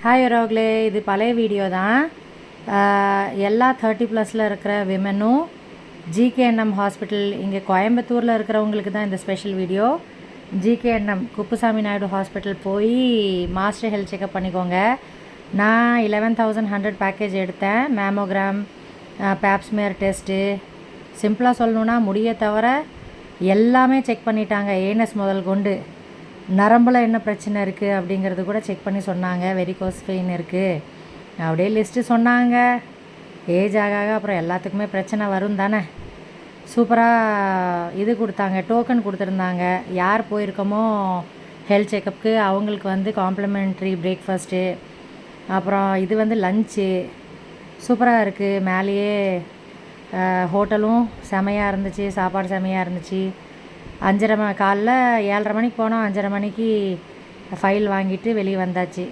Hi உறவுகளே, இது பழைய வீடியோ தான். எல்லா 30+ இருக்கிற விமனும் ஜிகேஎன்எம் ஹாஸ்பிட்டல் இங்கே கோயம்புத்தூரில் இருக்கிறவங்களுக்கு தான் இந்த special video. GKNM Kuppusamy Naidu hospital போய் மாஸ்டர் ஹெல்த் செக்அப் பண்ணிக்கோங்க. நான் 11,100 பேக்கேஜ் எடுத்தேன். மேமோகிராம், பேப்ஸ்மியர் டெஸ்ட்டு, சிம்பிளாக சொல்லணுன்னா முடியை தவிர எல்லாமே செக் பண்ணிட்டாங்க. ஏனஸ் முதல் கொண்டு நரம்பில் என்ன பிரச்சனை இருக்குது அப்படிங்கிறது கூட செக் பண்ணி சொன்னாங்க. வெரிகோஸ் பெயின் இருக்குது அப்படியே லிஸ்ட்டு சொன்னாங்க. ஏஜ் ஆக அப்புறம் எல்லாத்துக்குமே பிரச்சனை வரும் தானே. சூப்பராக இது கொடுத்தாங்க, டோக்கன் கொடுத்துருந்தாங்க. யார் போயிருக்கோமோ ஹெல்த் செக்கப்புக்கு அவங்களுக்கு காம்ப்ளிமெண்ட்ரி பிரேக்ஃபாஸ்ட்டு, அப்புறம் இது லஞ்சு சூப்பராக இருக்குது. மேலேயே ஹோட்டலும் செமையாக இருந்துச்சு, சாப்பாடு செமையாக இருந்துச்சு. 5:30 காலைல 7:30 மணிக்கு போனோம். 5:30 மணிக்கு ஃபைல் வாங்கிட்டு வெளியே வந்தாச்சு.